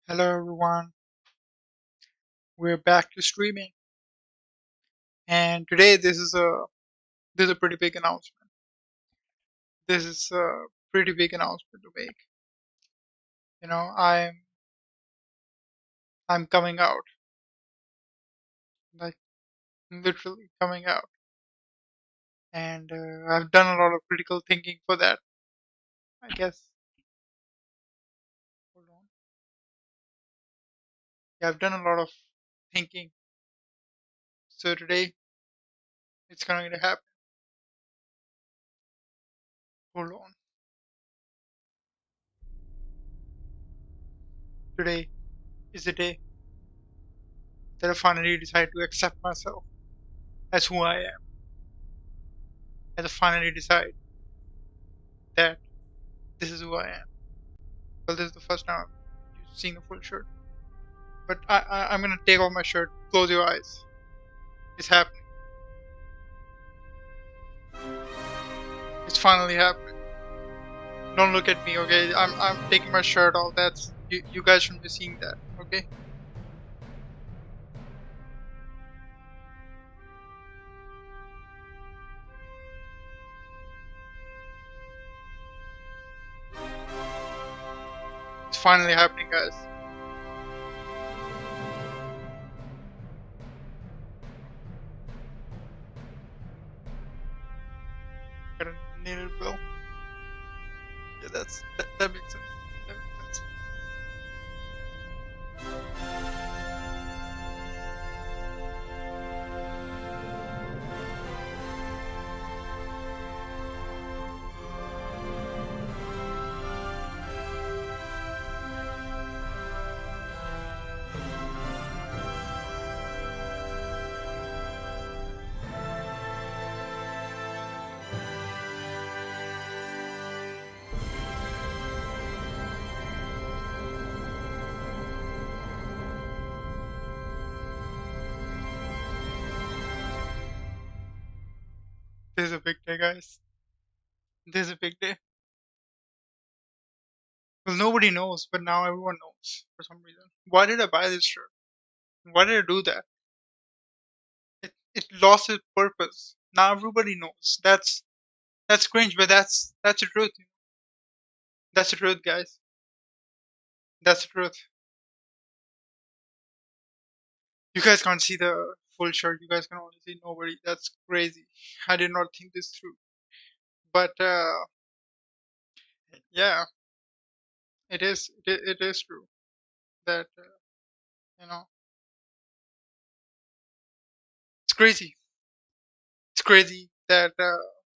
Hello everyone, we're back to streaming, and today this is a pretty big announcement. This is a pretty big announcement to make. You know, I'm coming out, like literally coming out, and I've done a lot of critical thinking for that. I guess. Hold on. Yeah, I've done a lot of thinking, so today it's going to happen. Hold on. Today is the day that I finally decide to accept myself as who I am, and I finally decide that this is who I am. Well, this is the first time you've seen the full shirt. But I'm gonna take off my shirt. Close your eyes. It's happening. It's finally happening. Don't look at me, okay? I'm taking my shirt off. That's you guys shouldn't be seeing that, okay? It's finally happening, guys. Got a needed bill. Yeah, that makes sense. That makes sense. This is a big day, guys. This is a big day. Well, nobody knows, but now everyone knows for some reason. Why did I buy this shirt? Why did I do that? It lost its purpose. Now everybody knows. That's cringe, but that's the truth. That's the truth, guys. That's the truth. You guys can't see the full shirt. You guys can only see nobody. That's crazy. I did not think this through. But yeah, it is true that you know it's crazy. It's crazy that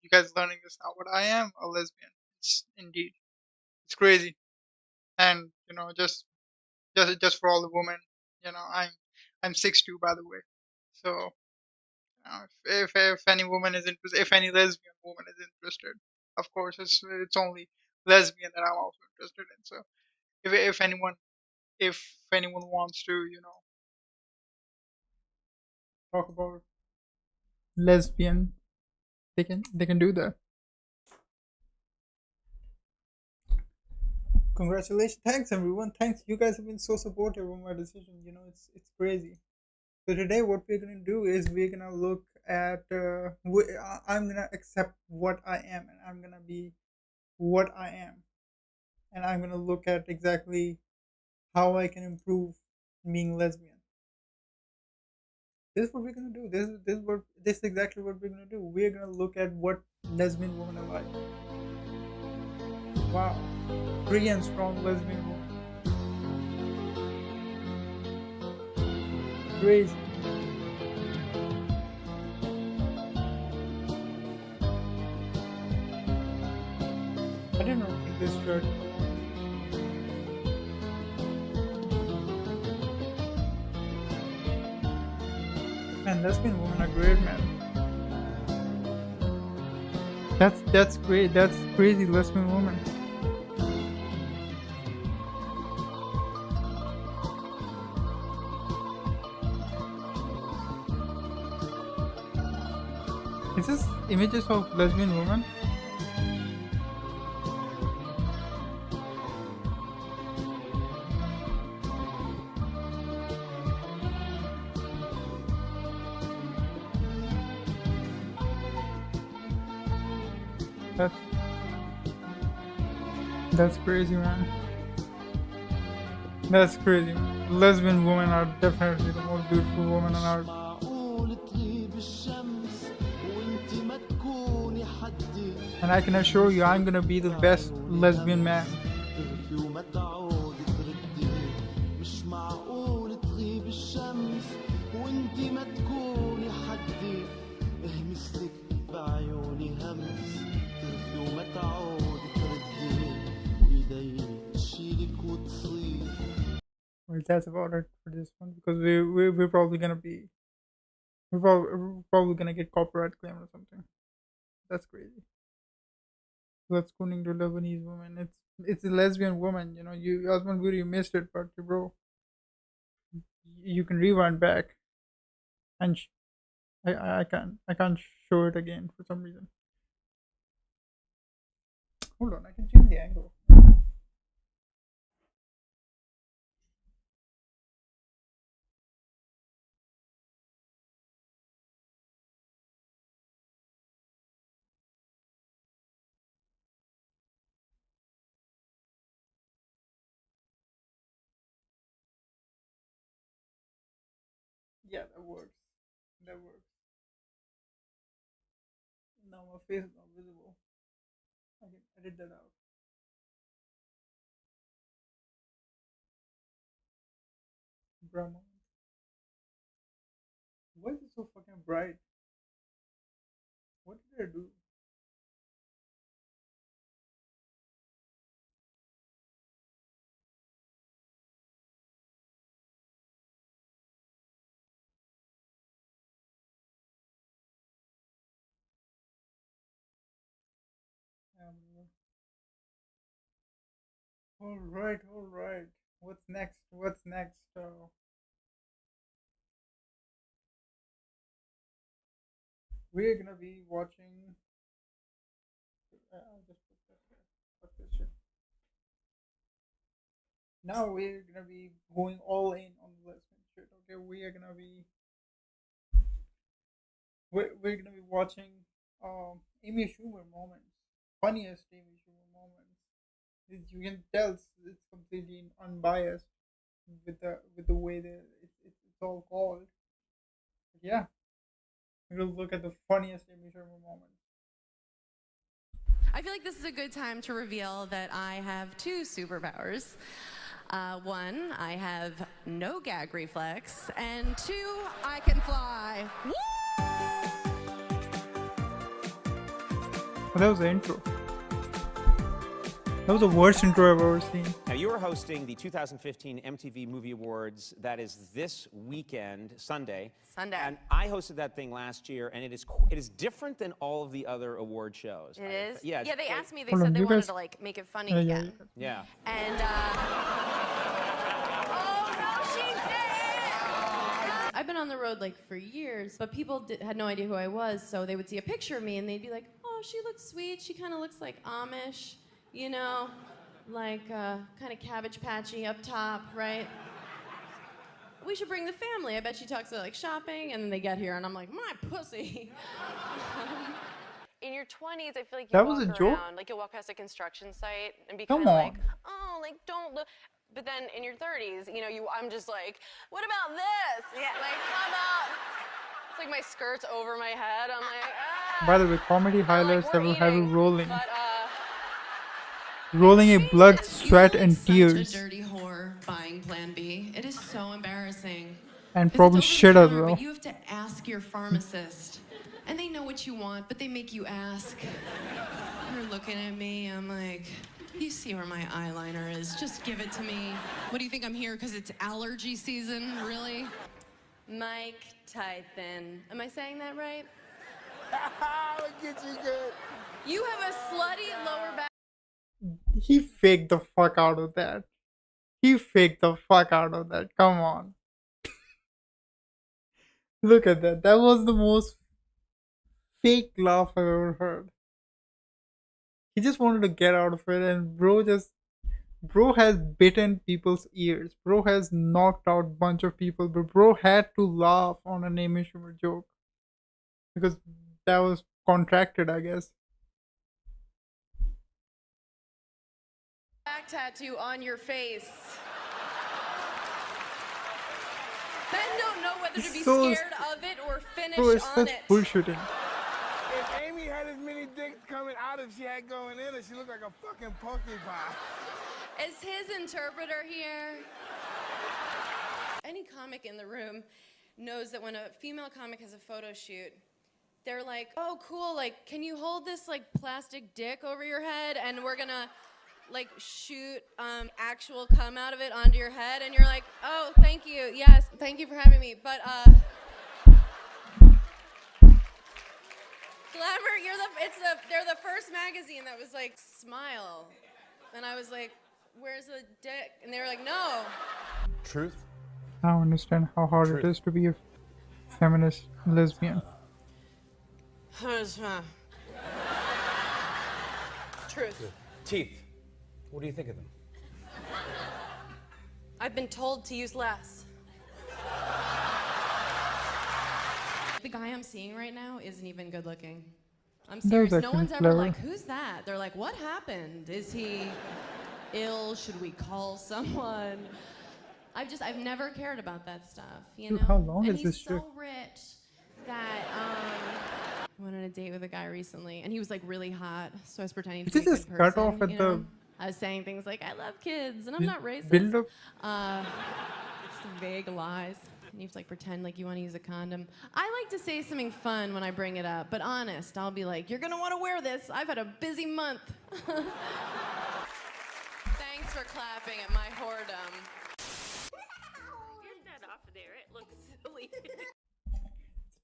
you guys learning this now. But I am a lesbian. It's indeed. It's crazy. And just for all the women, I'm 6'2", by the way. So if any woman is interested, if any lesbian woman is interested, of course it's only lesbian that I'm also interested in. So if anyone wants to talk about lesbian, they can do that. Congratulations, thanks everyone, thanks. You guys have been so supportive of my decision. It's crazy. So today, what we're gonna do is we're gonna look at. I'm gonna accept what I am, and I'm gonna be what I am, and I'm gonna look at exactly how I can improve being lesbian. This is what we're gonna do. This is exactly what we're gonna do. We're gonna look at what lesbian women are like. Wow, free and strong lesbian woman. Crazy. I didn't know this shirt. Man, lesbian women are great, man. That's great. That's crazy, lesbian woman. Is this images of lesbian women? That that's crazy, man. That's crazy, man. Lesbian women are definitely the most beautiful women on earth. And I can assure you, I'm gonna be the best lesbian man. Well, that's about it for this one because we're probably gonna be we're probably gonna get copyright claim or something. That's crazy. That's according to Lebanese woman. It's a lesbian woman. You know, you Osman Guri, you missed it, but bro, you can rewind back and I can't show it again for some reason. Hold on, I can change the angle. Yeah, that works. That works. Now my face is not visible. I can edit that out. Brahma. Why is it so fucking bright? What did I do? Um, all right, all right. What's next? What's next? We're gonna be watching. I'll just put that here. Fuck this shit. Now we're gonna be going all in on the lesbian shit. Okay, we're gonna be watching Amy Schumer moments, funniest Amy Schumer moments. You can tell it's completely unbiased with the way that it's all called. But yeah, we'll look at the funniest Amy Schumer moments. I feel like this is a good time to reveal that I have two superpowers. One, I have no gag reflex, and two, I can fly. Woo! Oh, that was the intro. That was the worst intro I've ever seen. Now, you are hosting the 2015 MTV Movie Awards. That is this weekend, Sunday. Sunday. And I hosted that thing last year, and it is different than all of the other award shows. It is? Yeah. Yeah, they asked me, they Hold on, said they you wanted guys- to like make it funny Yeah, again. Yeah. And oh no, she's dead! I've been on the road like for years, but people had no idea who I was, so they would see a picture of me and they'd be like, "Oh, she looks sweet. She kind of looks like Amish, you know, like kind of Cabbage Patchy up top, right? We should bring the family. I bet she talks about like shopping, and then they get here, and I'm like, my pussy." In your 20s, I feel like you That walk was a around, joke? like you'll walk past a construction site and be Come kind of like, on. oh, like don't look. But then in your 30s, you know, I'm just like, what about this? Yeah. Like, how about? It's like my skirt's over my head. I'm like, ah. By the way, comedy highlights that we're will have you eating, rolling. But, Rolling in blood, sweat, You're and like tears. such a dirty whore buying Plan B. It is so embarrassing. And 'Cause probably it's over shit the as counter, well. But you have to ask your pharmacist, and they know what you want, but they make you ask. They're looking at me. I'm like, you see where my eyeliner is? Just give it to me. What do you think I'm here because it's allergy season? Really? Mike Tyson. Am I saying that right? Look at you good. You have a slutty lower back. He faked the fuck out of that. He faked the fuck out of that. Come on. Look at that. That was the most fake laugh I've ever heard. He just wanted to get out of it, and bro has bitten people's ears. Bro has knocked out a bunch of people, but bro had to laugh on an Amy Schumer joke because that was contracted, I guess. back tattoo on your face. Men don't know whether to be scared of it or finish Bro, it's on such it. bullshitting. If Amy had as many dicks coming out as she had going in, she looked like a fucking porcupine. Is his interpreter here? Any comic in the room knows that when a female comic has a photo shoot, they're like, oh, cool, like, can you hold this, like, plastic dick over your head, and we're gonna, like, shoot actual cum out of it onto your head, and you're like, oh, thank you, yes, thank you for having me, but, Glamour, they're the first magazine that was like, smile, and I was like, where's the dick? And they were like, no. Truth? I don't understand how hard it is to be a feminist lesbian. Truth. Teeth. What do you think of them? I've been told to use less. The guy I'm seeing right now isn't even good looking. I'm serious. No one's ever like, who's that? They're like, what happened? Is he ill? Should we call someone? I've never cared about that stuff, you know? Dude, how long and is this he's so shit? rich that I went on a date with a guy recently, and he was like really hot, so I was pretending to be a good person. Cut off at you the know? I was saying things like, I love kids, and I'm not racist. build up. Just vague lies. And you have to like pretend like you want to use a condom. I like to say something fun when I bring it up, but honest, I'll be like, you're gonna want to wear this. I've had a busy month. Thanks for clapping at my whoredom. Get that off of there. It looks silly.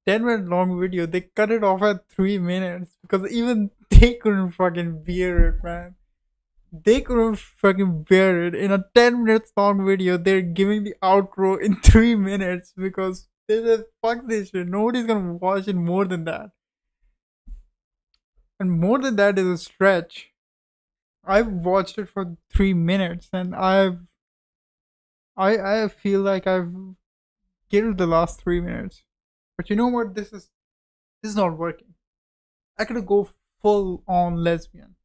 10-minute long video. They cut it off at 3 minutes because even they couldn't fucking bear it, man. They couldn't fucking bear it. In a 10 minutes long video, they're giving the outro in 3 minutes because they said, fuck this shit. Nobody's gonna watch it more than that. And more than that is a stretch. I've watched it for 3 minutes and I feel like I've given the last 3 minutes. But you know what? This is not working. I could go full on lesbian.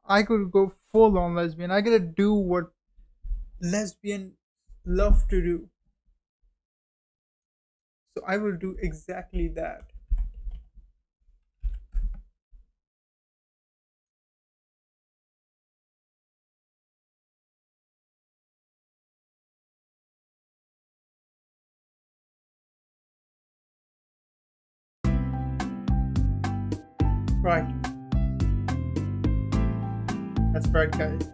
I gotta do what lesbian love to do. So I will do exactly that. Right. That's right, guys.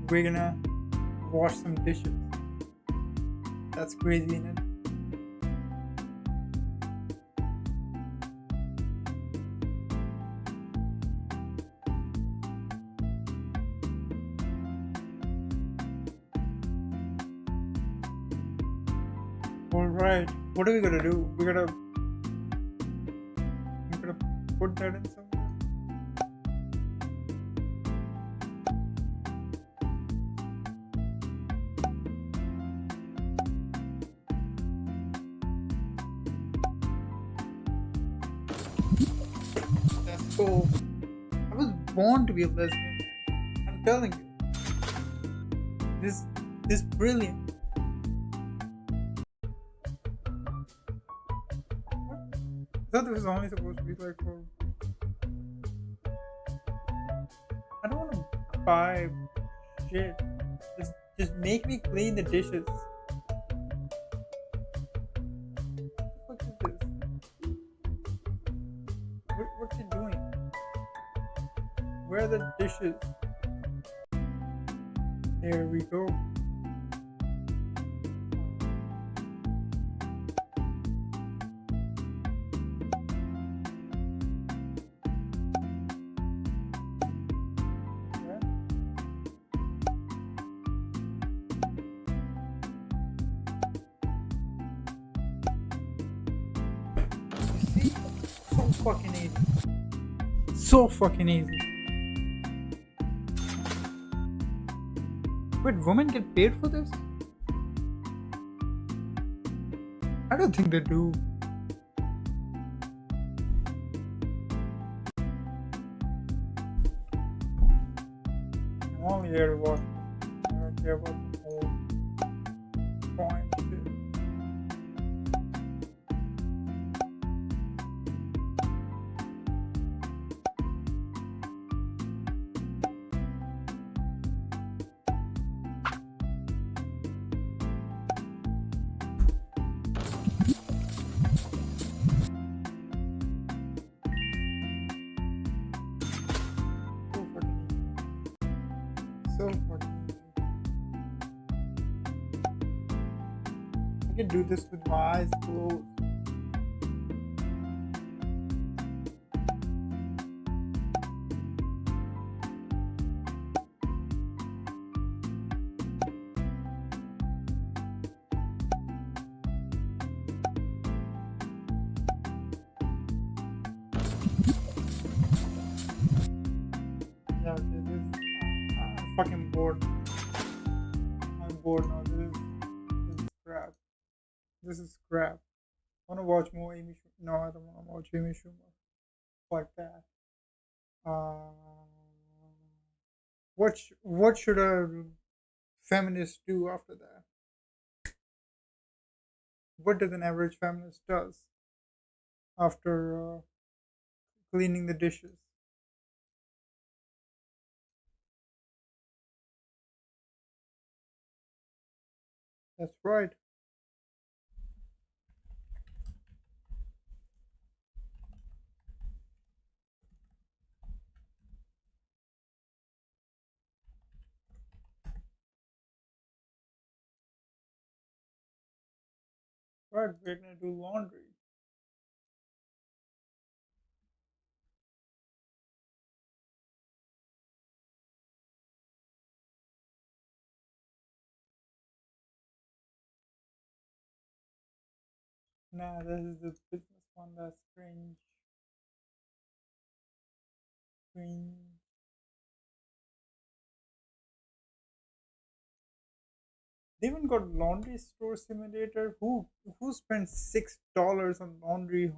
We're gonna wash some dishes. That's crazy, isn't it? Alright, what are we gonna do? We're gonna put that in somewhere. That's cool. I was born to be a lesbian. I'm telling you. This brilliant. I thought it was only supposed to be like for. I don't want to buy shit. Just make me clean the dishes. What the fuck is this? What's it doing? Where are the dishes? There we go. Fucking easy. So fucking easy. Wait, women get paid for this? I don't think they do. only here to watch. I don't care about the whole point. So fucking easy. I can do this with my eyes closed. Yeah, okay, this. I'm fucking bored. I'm bored now. This is crap. This is crap. I wanna watch more Amy Schumer. No, I don't wanna watch Amy Schumer. Fuck that. Uh, what should a feminist do after that? What does an average feminist does after cleaning the dishes? That's right. Right, we're gonna do laundry. Nah, this is the business one. That's strange. Strange. They even got laundry store simulator. Who spent $6 on laundry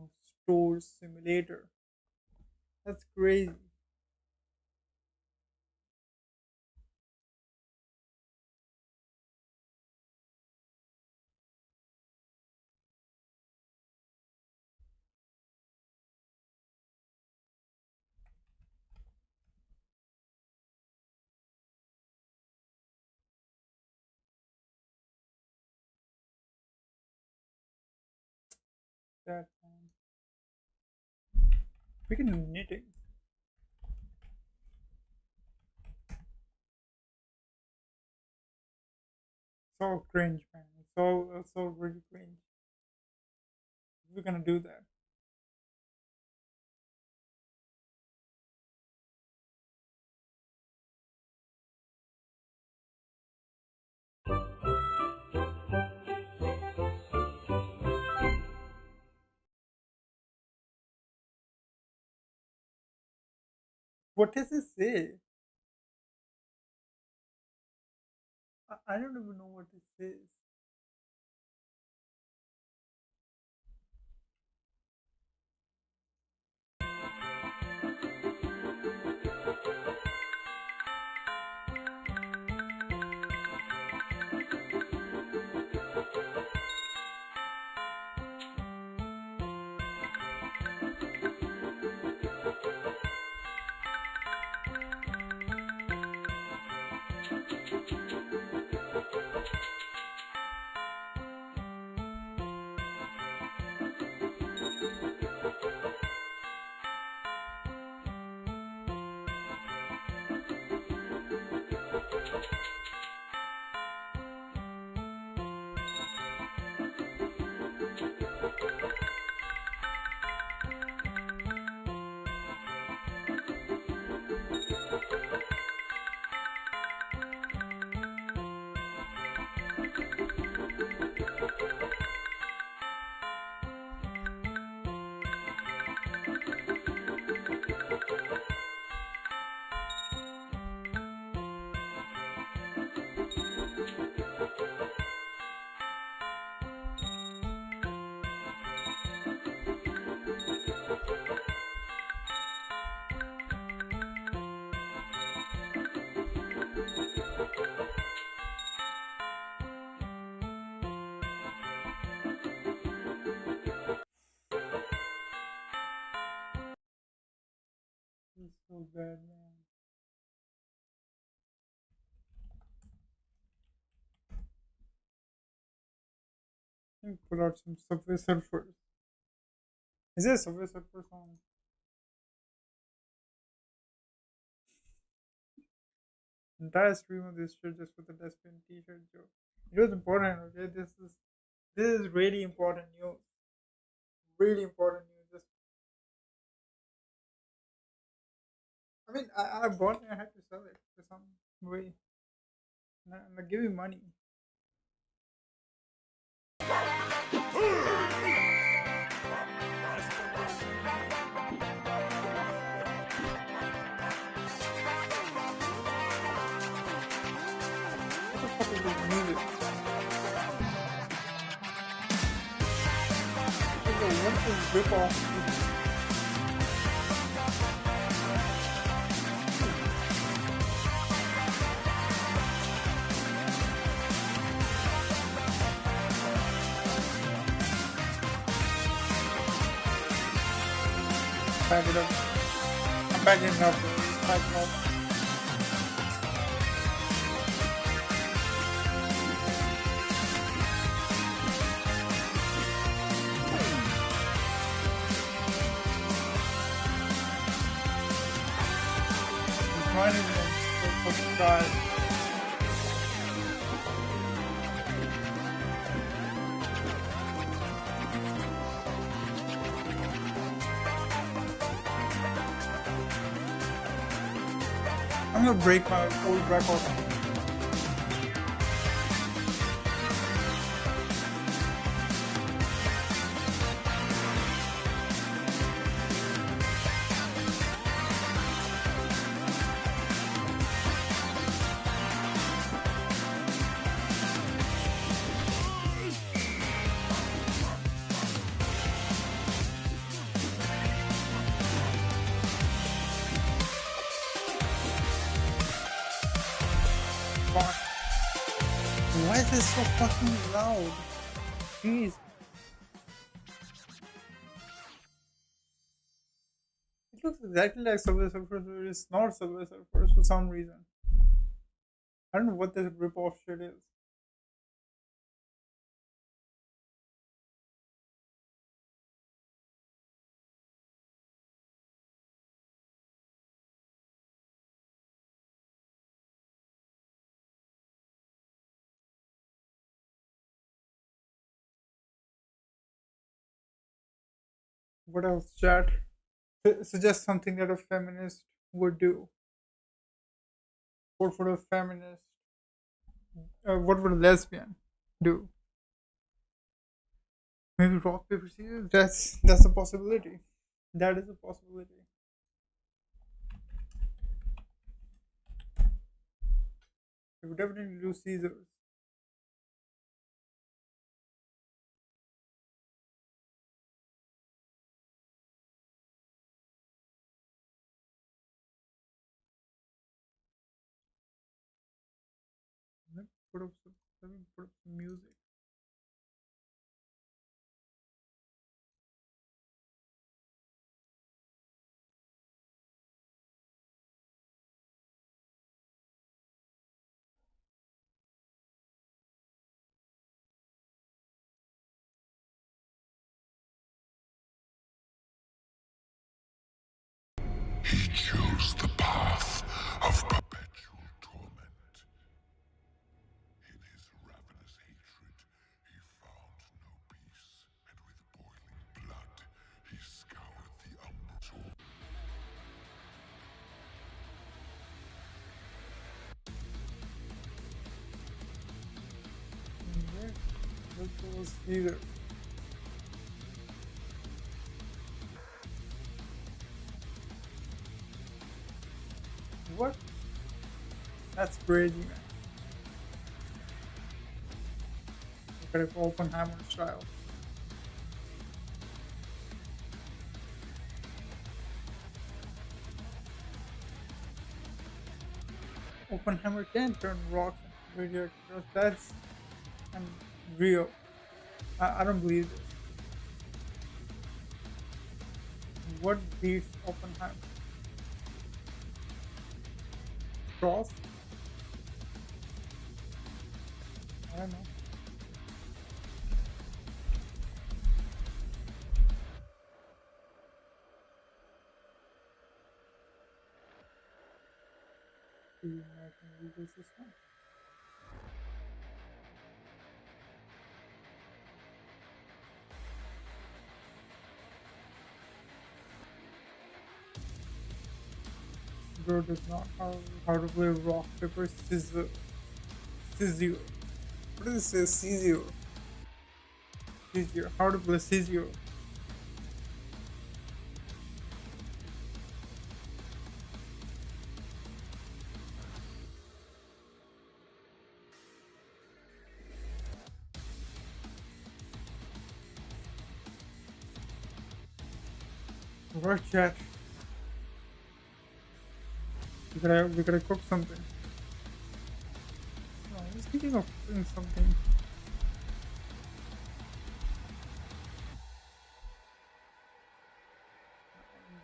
store simulator? That's crazy. That we can do knitting. So cringe, man. So really cringe. We're gonna do that. What does it say? I don't even know what it says. is so bad, man. Let me pull out some Subway Surfers. Is there a Subway Surfer song? Entire stream of this shit just for the lesbian t-shirt joke. It was important, okay? This is really important news. Really important news. Just, I mean, I bought it. I had to sell it for some way. And I give you money. What the fuck is this music? What is rip off? Pack it up. I'm packing it up. Pack it up. Reminding them to subscribe. I'm gonna break my old record. Why is this so fucking loud? Jeez. It looks exactly like Subway Surfers, but it's not Subway Surfers for some reason. I don't know what this rip-off shit is. What else, chat? Suggest something that a feminist would do. What would a feminist, what would a lesbian do? Maybe rock, paper, scissors? That's a possibility. That is a possibility. We would definitely do scissors. Let me put up some music. He chose the path of perpetual torment. In his ravenous hatred, he found no peace, and with boiling blood, he scoured the umbral. Virtual scissors. What? That's crazy, man. Look at it, Oppenheimer style. Oppenheimer can turn rocks into radioactive. That's unreal. I don't believe this. What beats Oppenheimer? Cross? I don't know. The American legal system. Bro does not know how to play rock, paper, scissors. Scissor. What does it say? Scissor. Scissor. How to play scissor. Right, chat. We gotta cook something. No, I was thinking of cooking something.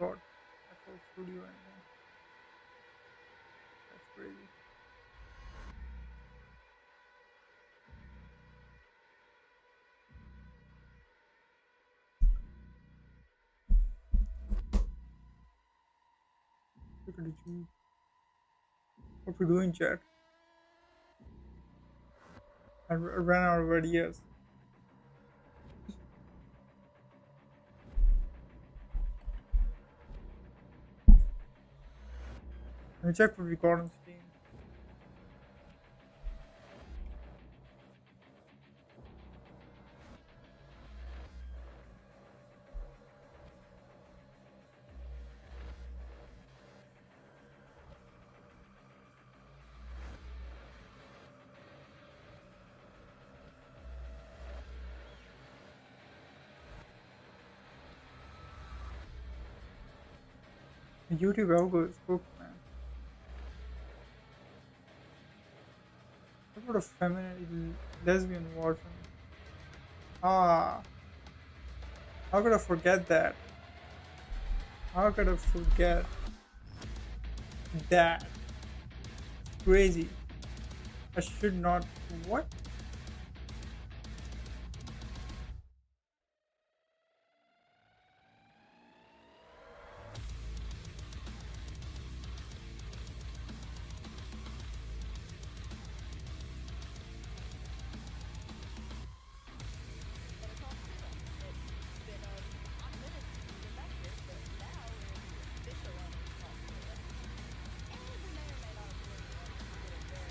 Oh God, FL Studio and that's crazy. Look at you. What we doing, chat? I ran out of ideas. Let me check what we got on Steam. The YouTube algo is cooked, man. What about a feminine lesbian version? Ah, how could I forget that? How could I forget that? Crazy. I should not. What?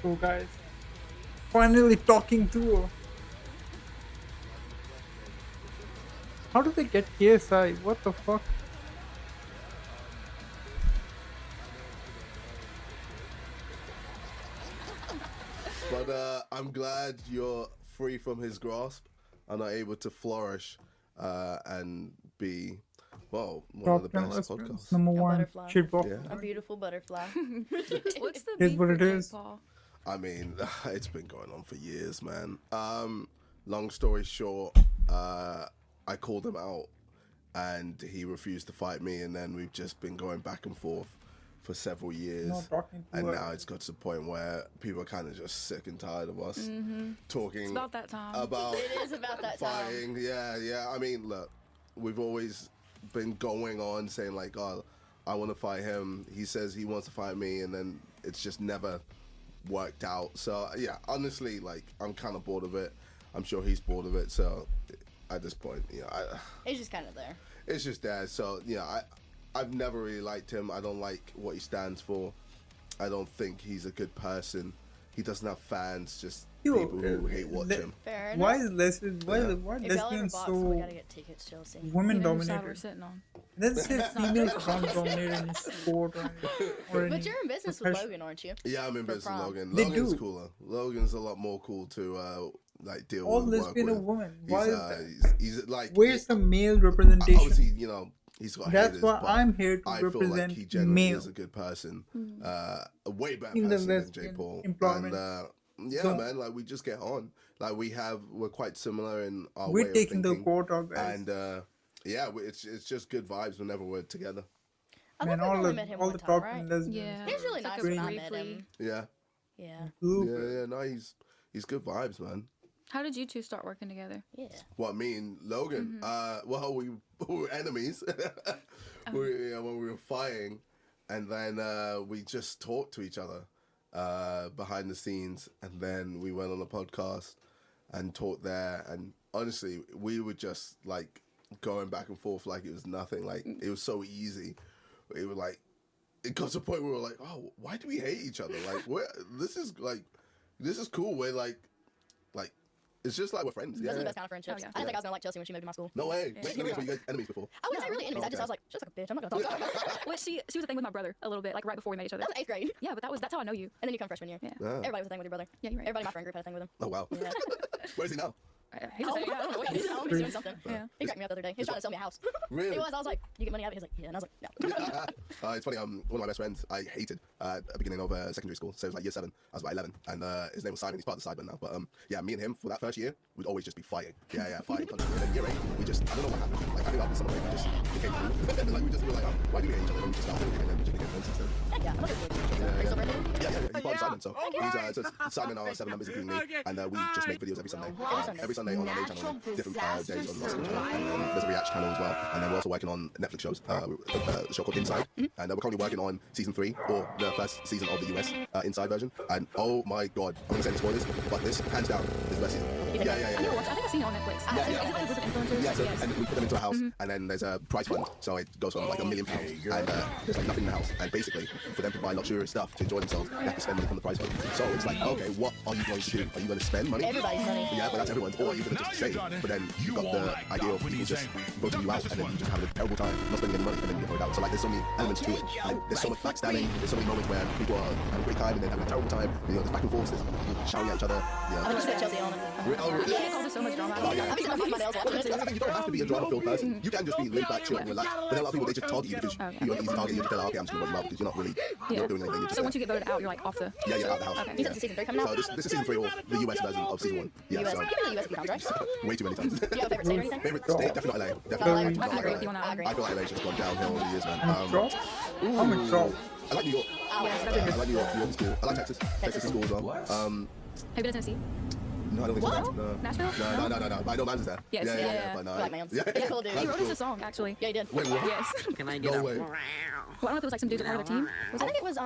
So guys, finally talking to her. How do they get KSI? What the fuck? But I'm glad you're free from his grasp and are able to flourish and be, well, one of the Top 10 best lesbians. podcasts. Number A one, butterfly. shitbox. Yeah. A beautiful butterfly. What's the Here's beef what with it Jake is. Paul? I mean, it's been going on for years, man. Long story short, I called him out and he refused to fight me, and then we've just been going back and forth for several years. Not talking to And her. now it's got to the point where people are kind of just sick and tired of us talking It's about that time. about It is about that time. fighting. Yeah. I mean, look, we've always been going on saying like, oh, I want to fight him. He says he wants to fight me, and then it's just never worked out. So yeah, honestly, like, I'm kind of bored of it. I'm sure he's bored of it. So at this point, It's just kind of there. it's just there. So I've never really liked him. I don't like what he stands for. I don't think he's a good person. He doesn't have fans, just Yo, people who hate watching. Fair enough. Why is lesbian? Why Yeah. why If y'all ever lesbians bought some, we so gotta get tickets, Chelsea. women You know whose side we're dominated? sitting on. Then say female can't dominate any sport or any But you're in business with profession. Logan, aren't you? Yeah, I'm in For business with prom. Logan. They Logan's do. cooler. Logan's a lot more cool to like deal All with. lesbian work are with. women. He's, Why is that? he's like, Where's the male obviously, representation? he's got That's haters, why but I'm here to I feel like represent he generally male. is a good person, a way better In the person than Jay lesbian Paul. employment And yeah, zone. man, like we just get on. Like we're quite similar in our way We're of taking the thinking. court out, guys. And yeah, it's just good vibes whenever we're together. I Man, think I all only the met him all one the time, talking right? lesbians. Yeah. He was really It's like nice a when I met briefly- him. Yeah. Yeah. Yeah. No, he's good vibes, man. How did you two start working together? Yeah. What, me and Logan? Well, we were enemies when we were fighting, and then we just talked to each other behind the scenes, and then we went on a podcast and talked there. And honestly, we were just like going back and forth like it was nothing. Like it was so easy. It was like it got to a point where we were like, oh, why do we hate each other? Like, this is cool. We're like. It's just like we're friends. That's Yeah. the best kind of friendships. Oh, yeah. I didn't think I was gonna like Chelsea when she moved to my school. No way. Yeah. Wait, so you guys enemies before? I wouldn't say really enemies. I was like, she's like a bitch. I'm not gonna talk to her. Well, she was a thing with my brother a little bit, like right before we met each other. That was 8th grade. Yeah, but that's how I know you. And then you come freshman year. Yeah. Yeah. Everybody was a thing with your brother. Yeah, you're right. Everybody in my friend group had a thing with him. Oh wow. Yeah. Where is he now? He's a thing. I don't know what He's doing something. Yeah. He cracked me up the other day. He was trying to sell me a house. Really? He was. I was like, you get money out of it? He's like, yeah. And I was like, no. It's funny. One of my best friends I hated at the beginning of secondary school. So it was like year 7. I was about 11, and his name was Simon. He's part of the Sidemen now. But yeah, me and him for that first year would always just be fighting. Yeah, fighting constantly. And then year 8, we just I don't know what happened. Like I think after some point we just became cool. Like we were like, oh, why do we hate each other? And we just started and then we just became friends instead. Heck yeah. I'm not gonna Are you still friends with him? Yeah. He's part of Simon. So he's Simon are 7 members including me, and we just make videos every Sunday. Every Sunday on our main channel, different days on Lost channel, and then there's a reaction channel as well. And then we're also working on Netflix shows. A show called Inside, and we're currently working on season 3 or the first season of the US Inside version. And oh my god, I'm gonna say any spoilers, but this hands down is the best season. Yeah. I never watched. I think I've seen it on Netflix. Yeah. Is it like a group of influencers? Yeah, so, Yes. and we put them into a house, and then there's a prize fund, so it goes from like £1 million, and there's like nothing in the house, and basically for them to buy luxurious stuff to enjoy themselves, they have to spend money from the prize fund. So it's like, okay, what are you going to do? Are you going to spend money? Everybody's money. Yeah, but that's everyone's. Or are you going to just save? But then you've got the idea of people just voting you out, and then you just have a terrible time, not spending any money, and then you get voted out. So like, there's so many elements to it. Like, there's so much backstabbing. There's so many moments where people are having a great time and then having a terrible time. You know, there's back and forth. There's people shouting at each other. I'm just Chelsea on it. Yeah, it causes so much drama. Oh, yeah. I'm just gonna my nails watching That's the it. thing, you don't have to be a drama-filled person. You can just be laid back, chill, and relax. But then a lot of people, they just target you because you're an easy target. You just tell, okay, I'm just going to run because you're not really you're not doing anything. You're just So once you get voted out, you're like off the. yeah, out of the house. Okay. You said season 3 coming out? So this is season 3 or the US version of season 1. Yeah, US. so You've been to the US a few times, right? way too many times. Do you have a favorite state or anything? Favorite state? Definitely LA. I Definitely. agree. I agree with you on that. I agree. I feel like LA's just gone downhill over the years, man. I'm a drop. I like New York. I like New York. New York is cool. I like Texas. Texas is cool as well. Have you been to Tennessee? No, I don't think so. No. Nashville? No. But I know Mans is there. Yes, Yeah. But no. I like Mans. Yeah. He's cool, dude. He That's wrote cool. us a song, actually. Yeah, he did. Wait, what? Yes. Can I No get way. Well, I don't know if it was like some dudes that part of the team. Was I it? think it was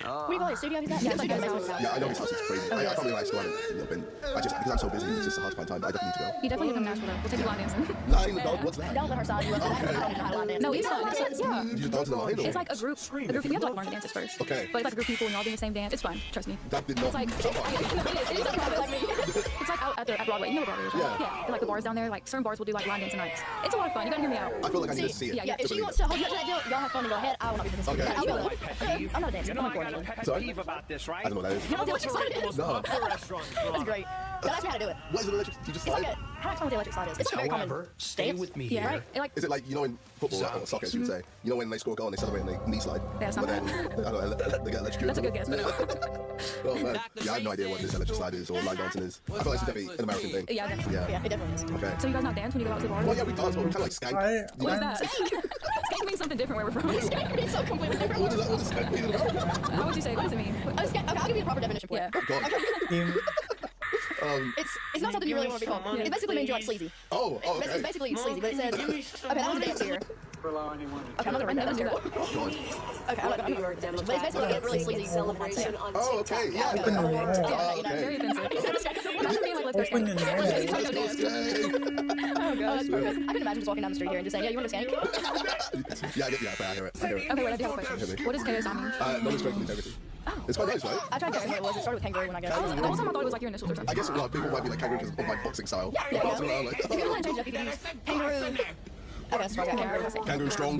what do you call it? Studio? He's at? Yeah, It's like studio a basement house. house. Yeah, I know his house is crazy. I can't believe I still haven't been. Because I'm so busy, it's just hard to find time. But I definitely need to go. He definitely did come to Nashville though. We'll take you line dancing. Line dog, what's that? Don't let her side you up. I don't even know how to line dance. No, it's fun. Yeah. You just dance in the line? Or? It's like a group. You have to like learn the dances first. Okay. But it's like a group of people and you're all doing the same dance. It's fun. Trust me. That did not. It's like it's like out at Broadway. You know Broadway is, right? Yeah. Like the bars down there. Like certain bars will do like line dancing nights. It's a lot of fun. You gotta hear me out. I feel like I need to see it. Yeah. If she wants to hold you up to that deal, y'all have fun and go ahead. I will not be doing this. Okay. I'll go. I'm not a dancer. I'm a coordinator. Sorry? about this, right? I don't know what that is. You know what the electric slide is? No. That's great. Don't ask me how to do it. What is an electric? You just It's like slide? how to explain what the electric slide is. It's a very common Stay dance. with me Yeah. here. Right. It, like Is it like, you know, in football or soccer, as you would say, you know, when they score a goal and they celebrate and they knee slide? Yeah, it's But not then, I don't know, they get electrocuted. That's a good guess, but no. Oh, man. Yeah, I have no idea what this electric slide is or line dancing is. I feel like it's definitely an American thing. Yeah, definitely. Yeah. Yeah, it definitely is. Okay. So you guys not dance when you go out to the bar? Well, yeah, we dance, but we kind of like skank. What is that? Skank means something different where we're from. It's so completely different. What does skank mean? How would you say? What does it mean? Okay, I'll give you the proper definition for Yeah. it. God. It's not something you really want to be called. It basically means you're like sleazy. Oh, It's okay. basically sleazy, but it says, okay, I want to dance here. Okay, I'm not gonna write that down. God. Okay, I'm not gonna write that down. But it's basically get really sleazy celebration. Oh, okay. Yeah. Open your nose. Oh, Very okay. offensive. Imagine being like, let's go Open your skank. nose. Oh, that's perfect. I can imagine just walking down the street here and just saying, yeah, you want to skank? Yeah, I hear it. Okay, wait, I do have a question. What does chaos mean? No strength and integrity. It's quite nice, right? I tried guessing what it was. It started with kangaroo when I got The whole time I thought it was like your initials or something. I guess a lot of people might be like kangaroo because of my boxing style. Yeah. Bouncing around like, If you want to change it up, you can use kangaroo. Okay, that's right. Kangaroo. kangaroo strong,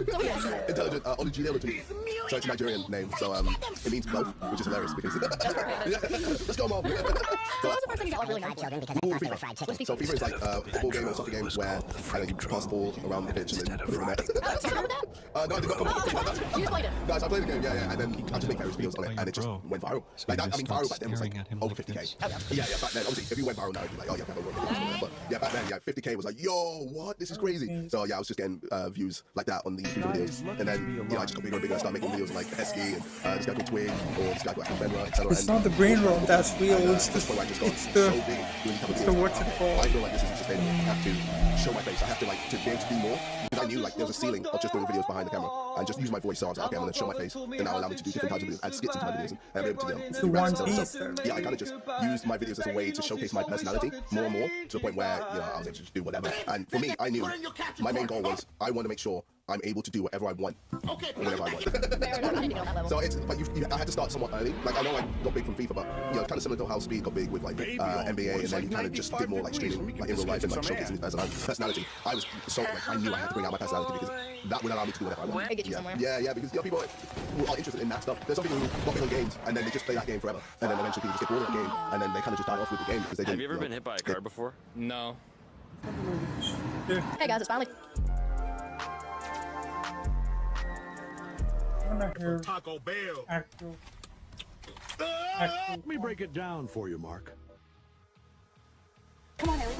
intelligent, originality. So it's a Nigerian name, so it means both, which is hilarious because let's go, Mom. What was the first thing you got like really nice? Ball FIFA. So FIFA is like a football game or soccer game where you pass the ball around the pitch and then put it in the net. Oh, so remember that? No, I did not come up with that. You just played it. Guys, I played the game, yeah, and then I just made various videos on it, and it just went viral. Like that, I mean, viral back then was like over 50k. Yeah, back then, obviously, if you went viral now, it'd be like, oh yeah, but yeah, back then, yeah, 50k was like, yo, what? This is crazy. So yeah, I was just getting views like that on these videos, and then you know, I just got bigger and bigger and started making videos on like Hesky and this guy called Twig or this guy called Brainrot, etc. It's not the Brainrot that's real. It's the what's it called? I feel like this is sustainable. I have to show my face. I have to like to be able to do more because I knew like there was a ceiling of just doing videos behind the camera and just use my voice. So I was like, okay, I'm gonna show my face, and now allow me to do different types of videos, add skits into my videos, and I'm able to do One so Piece. yeah, I kind of just used my videos as a way to showcase my personality more and more to the point where you know I was able to just do whatever. And for me, I knew my main goal was I want to make sure I'm able to do whatever I want, whenever I want. So it's, but I had to start somewhat early. Like I know I got big from FIFA, but you know, kind of similar to how Speed got big with like NBA, and then he kind of just did more like streaming, like in real life and like showcasing his personality. I was so like I knew I had to bring out my personality because that would allow me to do whatever I want. Yeah, because you know, people who are interested in that stuff. There's some people who got big on games and then they just play that game forever, and then eventually people just get bored of that game, and then they kind of just die off with the game because they didn't. Have you ever been hit by a car before? No. Hey guys, it's finally. Taco Bell. Let me break it down for you, Mark. Come on, Haley.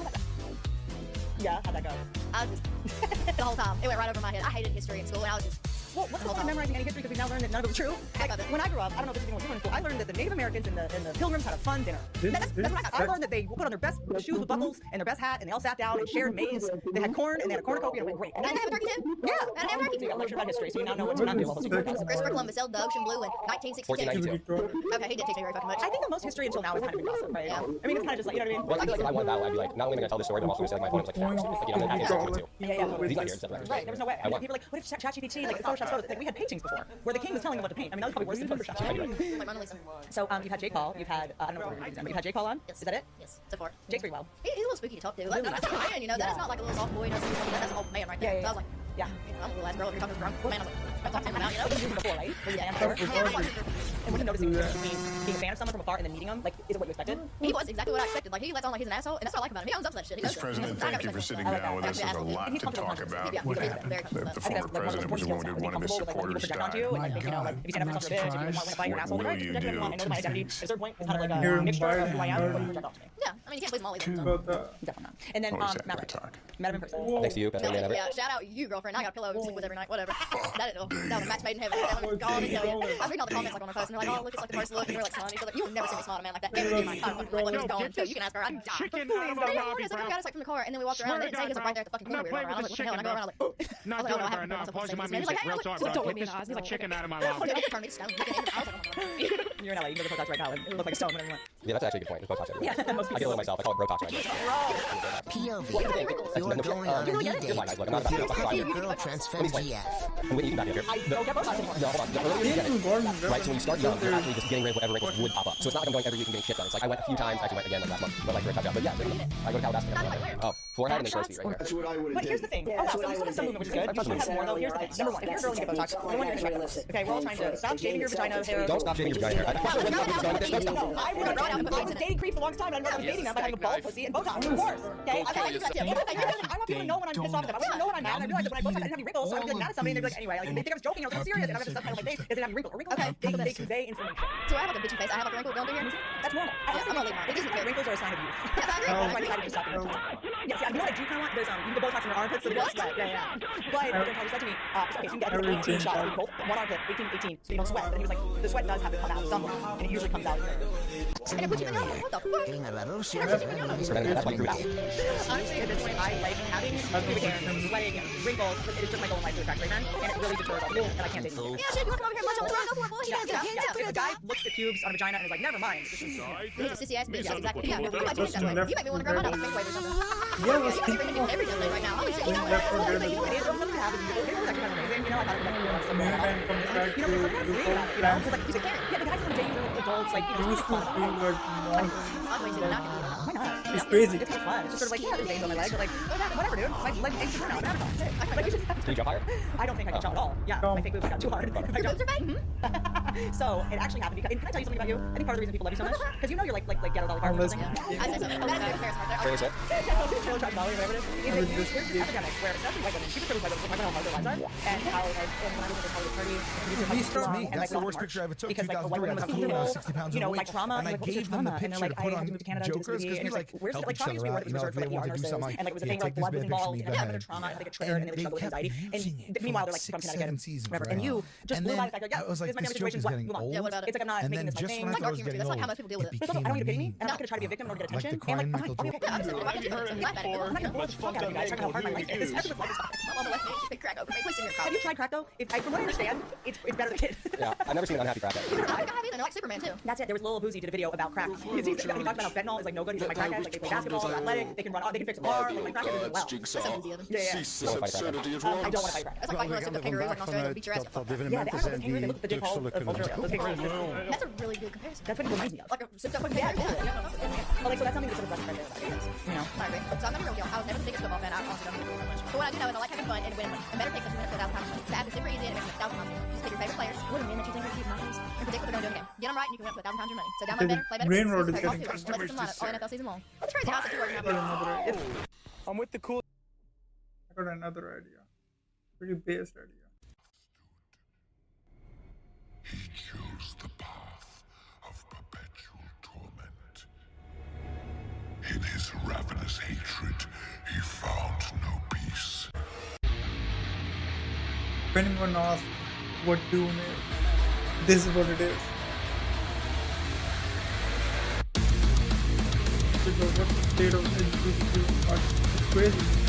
Yeah, how'd that go? I was just the whole time. It went right over my head. I hated history in school, and I was just. Well, what's the point of memorizing any history because we now learned that none of it was true? Like, when I grew up, I don't know if this is what you went to school, I learned that the Native Americans and the Pilgrims had a fun dinner. That's what I got. I learned that they put on their best shoes with buckles and their best hat, and they all sat down and shared maize. They had corn, and they had a cornucopia, and it went great. And they have a turkey too? Yeah, and they have a turkey too. You got lectured about history, so you now know what to not do all those things. Christopher Columbus sailed the ocean blue in 1962. Okay, he didn't teach me very fucking much. I think that most history until now is kind of been gossip, right? Yeah. I mean, it's kind of just like, you know what I mean? Well, I feel like if I won a battle, I'd be like, not only am I going to tell this story, but I'm also going to say like my opponent was like facts. Like, you know, I'm going to too. Yeah. He's not here, except right, there was no way. People were like, what if ChatGPT, like, Photoshop photos? Like, we had paintings before, where the king was telling them what to paint. I mean, that was probably worse than Photoshop. Like Mona Lisa. So, you've had Jake Paul, you've had, I don't know what we're but you've had Jake Paul on? Yes. Is that it? Yes, so far. Jake's pretty well. He's a little spooky to talk to. Like, that's a man, you know, that's not like a little soft boy, that's an old man right there. So I was like, yeah, you know, I'm a little ass girl, you're talking to a drunk man, I was like, I'm talking to him now, you know? You've used him before, right? And when you're noticing being a fan of someone from afar and then meeting him, like, is it what you expected? He was exactly what I expected. Like, he lets on like he's an asshole, and that's what I like about him. He owns up to that shit. Mr. President, thank you for sitting down with us. There's a lot to talk about. What happened? The former president was wounded. One of his supporters died. My God. If you stand up for bitch, if you want to fight your asshole, what will you do? I know my identity. At a certain point, it's kind of like a mixture of who I am and what you project off to me. Yeah, I mean, you can't please them all either. Definitely not. And then, met him in person. Thanks to you, best man ever. Yeah, shout out you, girlfriend. I got a pillow to sleep with every night, whatever. That was a match made in heaven. That one gone. I read all the comments like on my post, and they're like, oh, look, it's like the first look, and you're like, son, you'll never see me smile at a man like that ever in my entire fucking life. Like, it's gone. So you can ask her. I'm dying. Please, I got us like from the car, and then we walked around, and it was right there at the fucking corner. We were around. I was like, what the hell? And I go around like, oh. Not doing it right now. Pausing my music. Real talk, bro. Get this chicken out of my mouth. You're in LA. You can go to Botox right now and look like a stone whenever you want. Yeah, that's actually a good point. It's Botox. Yeah, I get a little myself. I call it Botox right now. POV. You're going on immediate. Your girl transfer GF. When you can back here. No, hold on. The earlier you get it, right? So when you start young, you're actually just getting rid of whatever wrinkles would pop up. So it's not like I'm going every week and getting shit done. It's like I went a few times. Actually went again last month, but like for a touch up. But yeah, I go to Calabasas. Oh, forehead and then crow's feet right here. That's what I would have. But here's the thing. Oh, wow, some movement, which is good. You should have more though. Here's the thing. Number one, if you're a girl and you get Botox, number one, you're gonna try. Okay, we're all trying to stop shaving your vagina hair. Don't stop shaving your vagina hair. I was dating creep for a long time, and I was dating them by having a bald pussy and Botox. Of course. Okay, I'm not gonna know when I'm pissed off at them. I don't know when I'm mad. I realize that when I Botox, I didn't have any wrinkles, so I'm like mad at somebody, and they're like, anyway, like they think I was joking, I was serious, and I have a subtitle on my face. Is it having wrinkles? Wrinkles? Okay, they convey information. So I have like a bitchy face. I have like a wrinkle going through here. That's normal. I'm not leaving mine. It doesn't care. Wrinkles are a sign of youth. That's why I decided to stop them. Yeah, see, you know what I do kind of want? There's you can Botox in your armpits, so they don't sweat. Yeah. But Dermatologist said to me, okay, so you can get 18 shots, both one armpit, 18, so you don't sweat. But he was like, the sweat does have to come out somewhere, and it usually comes out. And it puts you in the what the fuck? Honestly, at this point, I like having pubic hair, sweating, wrinkles, but it is just my goal in life to attract great men, and it really deters all the men, and I can't date them. Yeah, shit, you want to come over here and lunch on the run? Go for it, boy. Yeah. If a guy looks at pubes on a vagina and is like, never mind, this is he's a sissy ass bitch. That's exactly. Yeah, you might do it that way. You make me want to grow my nose like or something. Yeah, you're bringing people every day right now. Holy shit, you know what? It is something that happens. It was actually kind of amazing. You know, I thought it was like something. You know, there's something that's sweet about it. You know, because like, yeah, the guys on the date, they're like adult. it's like, you know, Used to feel like why not? it's crazy. It's kind of fun. It's just sort of like, yeah, there's veins on my leg, but like, whatever, dude. My leg aches now. I'm having fun. Like, you just, Can you jump higher? I don't think I can jump at all. Yeah, my fake boobs got too hard. Your boobs are fake? So it actually happened because, and can I tell you something about you? I think part of the reason people love you so much, because you know you're like ghetto Dolly Parton or something. I say so. Oh, that's good comparison right there. Taylor Swift? Taylor Trash Dolly, whatever it is. There's this epidemic where especially white women, super privileged white women, talk about how hard their lives are, and how like when I was at the Hollywood party, That's the worst picture I ever took. because like a white woman was I evil, was 60 pounds you know, overweight, like trauma, and I like what's your gave them the trauma? And they're picture like, to I put had on to move to Canada, Jokers and because we it's like like, where's help like each trauma used other to be out. reserved You for know, like if ER they want to do nurses, something, and like it was a yeah, thing where like take this blood was bad picture, involved, me, and go they had ahead. a trauma, and like a trigger, and they they struggle with kept anxiety, and using it meanwhile they're for like from 6, Connecticut, 7 seasons, whatever, right? and you just And blew by then the fact that I was like, this might be this a joke situation. is What? getting Move on. old. Yeah, what about it? It's like I'm not And making then this my just thing. when I Like thought it was documentary. getting That's like old, how most people deal with it it. But it's also, I don't want you to pity me, became and I'm not going to try to be a victim or get like attention. the crime And Michael like, Jordan. I'm not going to bore the fuck out of you guys talking about how hard my life is. Everyone's life is fine. I'm on the left page. You pick crack open. Place in your cup. Have you tried crack though? From what I understand, it's better than kid. Yeah, I've never seen an unhappy crack addict. I have either. They're like Superman too. That's it. There was Lil Boozy did a video about crack. He talked about how fentanyl is like no good. He's like my crackheads, like they play basketball, they're athletic, they can run, they can fix a car, like my crackheads do well. That's so easy of them. Yeah. I don't want to fight crack. That's like fighting with kangaroos like in Australia would beat your ass. Yeah, they are those kangaroos. They look at the Dick Hole of those kangaroos. That's a really good comparison. That's what he reminds me of. Like a sipped up fucking kangaroo. Oh, like so that's something to sort of like right there. You know. I agree. So I'm not a real deal. I was never the biggest football fan. I also don't really so much. But what I do know is I like having fun and winning money. And better takes us $200,000 money. The app is super easy and it makes it £1,000 money. You just pick your favorite players. What a man that you think are cute monkeys. And predict what they're going to do in a game. Get them right and you can win up to £1,000 your money. So download better, play better. Brainrot is getting Let's customers some lineup all NFL season long. Let's try the house if you're working out. I'm with the cool. I got another idea. Pretty based idea. He chose the path of perpetual torment. In his ravenous hatred, he found no peace. If anyone asks what Doom is, this is what it is. Because what the state of education is, it's crazy.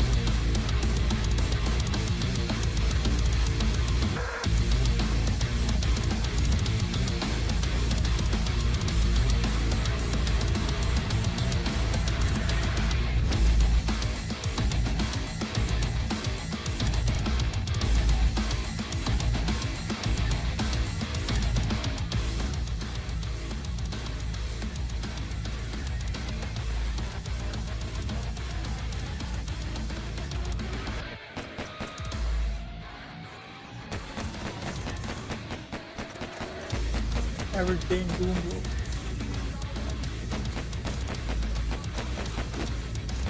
Everything Doom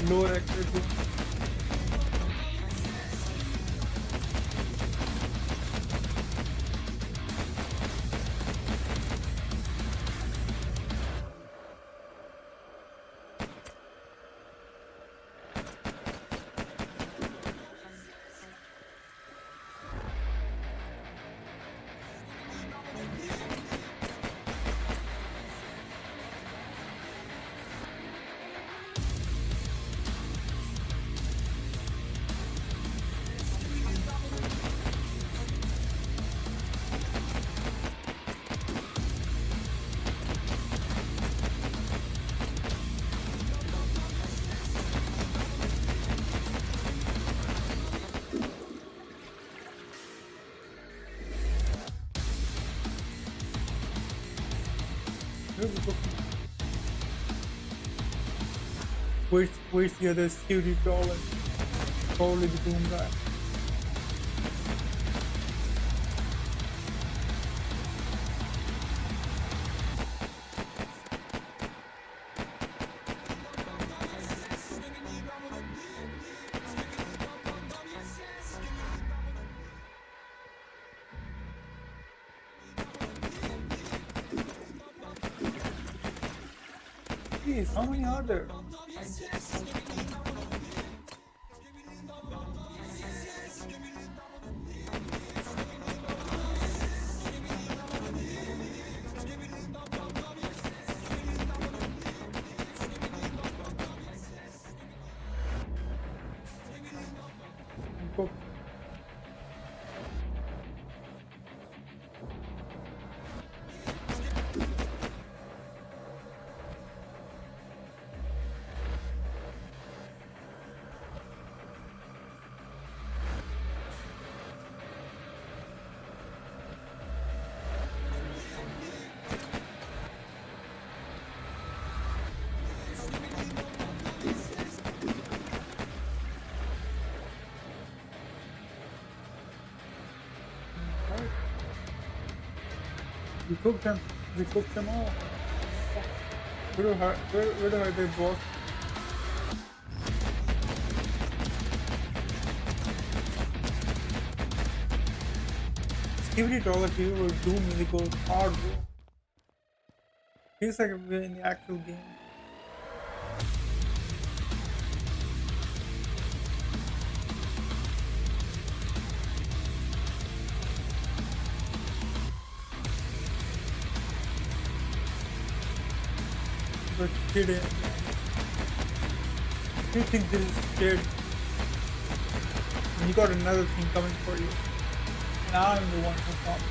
bro. Lower accuracy. Where's the other Skibidi Toilet? Probably the Doom guy. Jeez, how many are there? Go. What? We cooked them. We cooked them all. Where do they both? Skibidi Toilet here will do really goes hard, bro. Feels like we're in the actual game. But shit, you think this is shit? And you got another thing coming for you. And I'm the one who comes.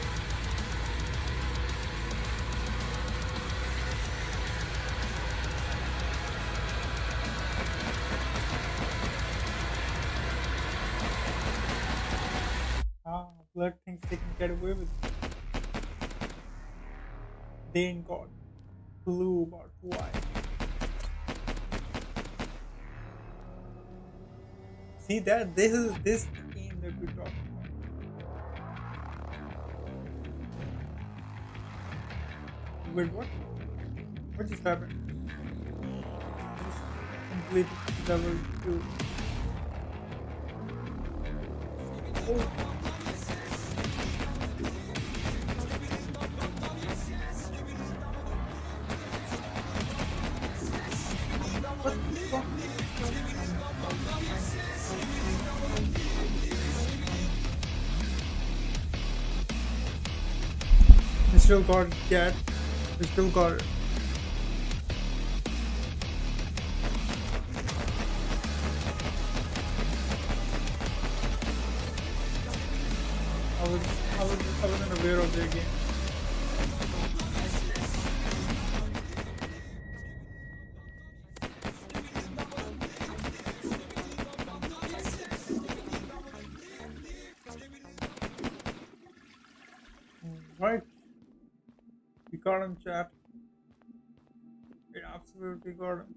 Blood thinks they can get away with it. They ain't got clue about who I am. See that? This is this game that we're talking about. Wait, what? What just happened? Just complete level 2. Oh. We still got cat. We still got it. I wasn't aware of their game. Right. We got him, chat. We absolutely got him.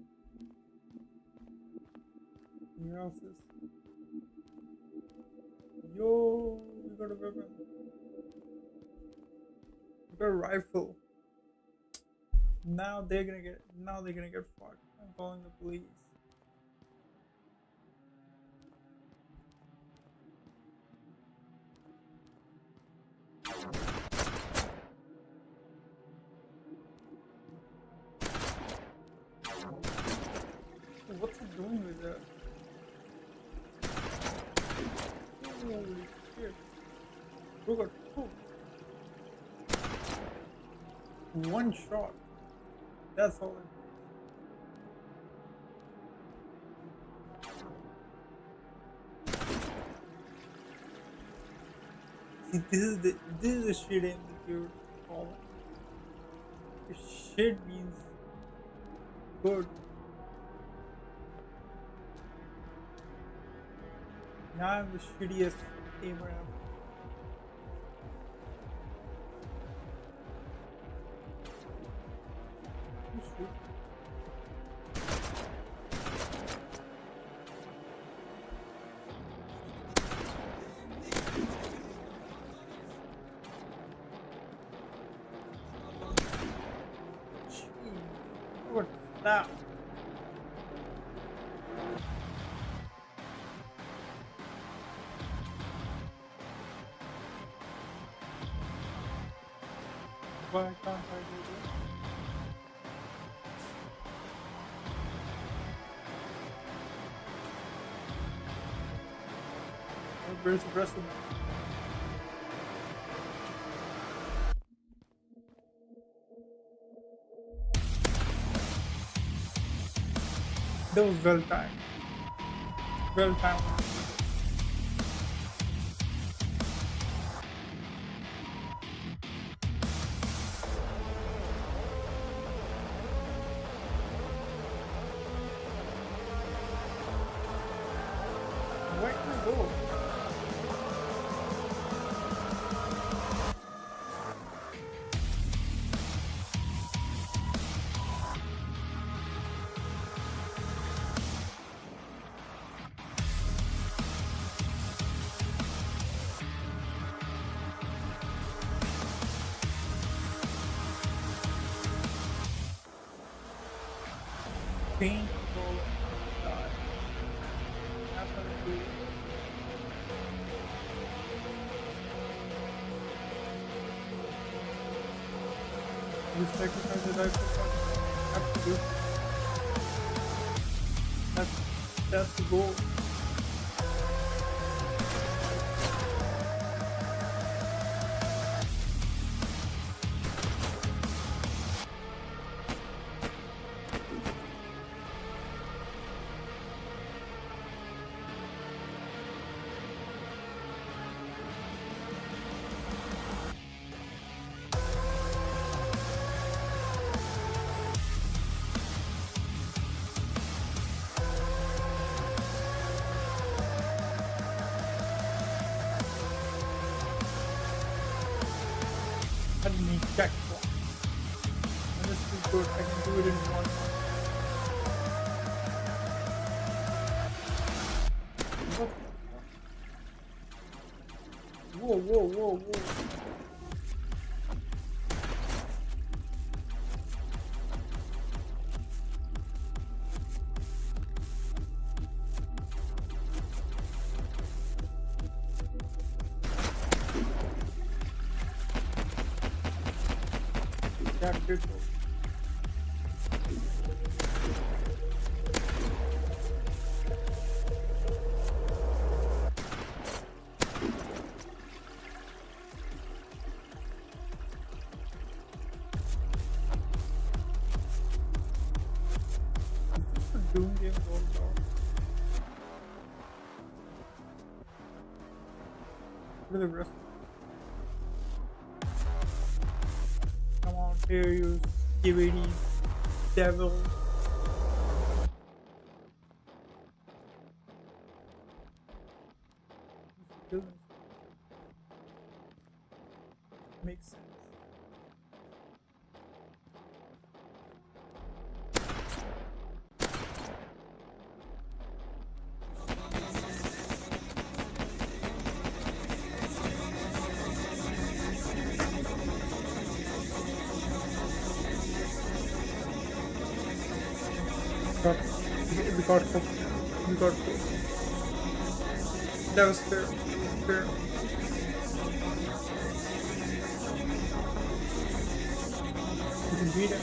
Who else is? Yo, we got a weapon. We got a rifle. Now they're gonna get fucked. I'm calling the police. What's it doing with that? Holy shit. Look at one shot. That's all it is. See, this is the shit aim that you're calling. If shit means good. Now I'm the shittiest aimer ever. What's that? Why can't I do this? Where's the rest of them? That was well timed. Well timed. Where can I go? painful. God. That's not good. You sacrifice the life for fun. Absolutely. That's the goal. I didn't need check one. And this is good. I can do it in one. Whoa, whoa, whoa, whoa. That's good. Doom game going on. What are the rest? Come on, here you skibidi devil. Makes sense. We got hooked. That was fair. Fair. You can beat it.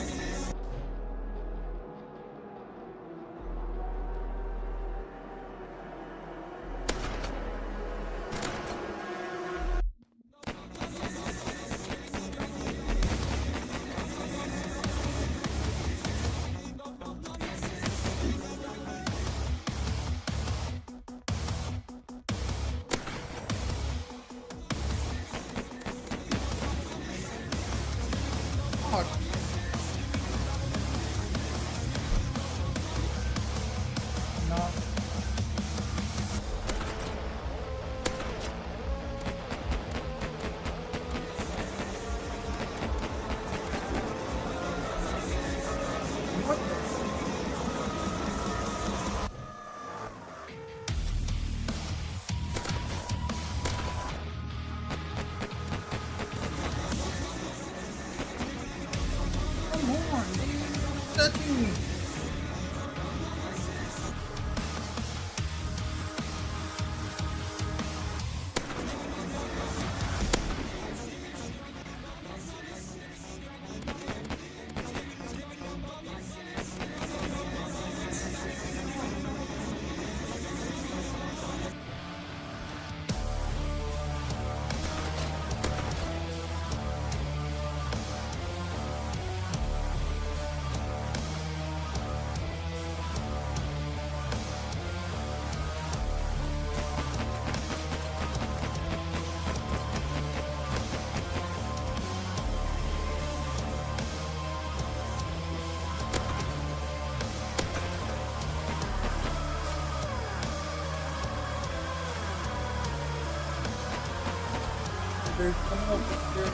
There's coming up here.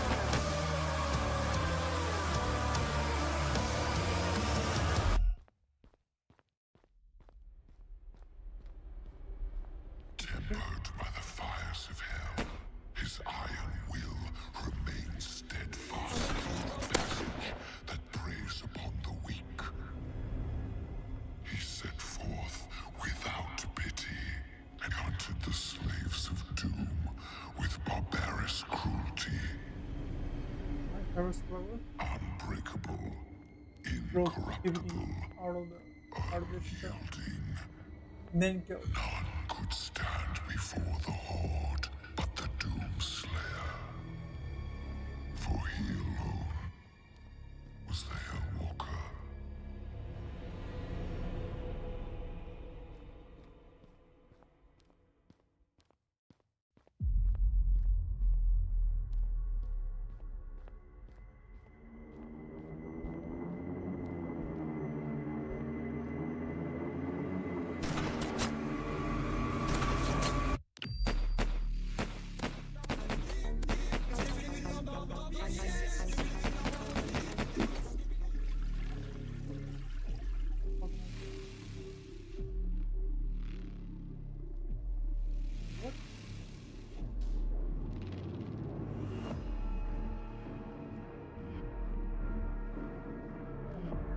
Tempered by the fires of hell, his iron will remains steadfast through the passage that preys upon the weak. Unbreakable, incorruptible, out of the shell. Then killed. None could stand before the Horde but the Doomslayer. For he alone was the Hellwalker.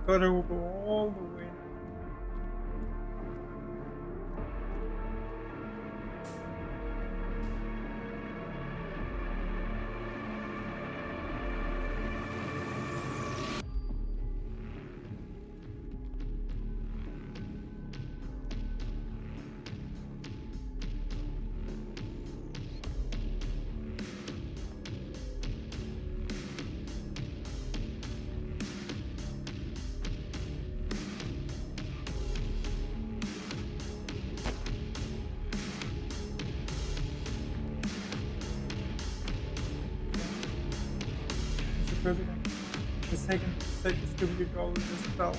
Gotta go all the way. President. The second Skibidi Toilet just fell.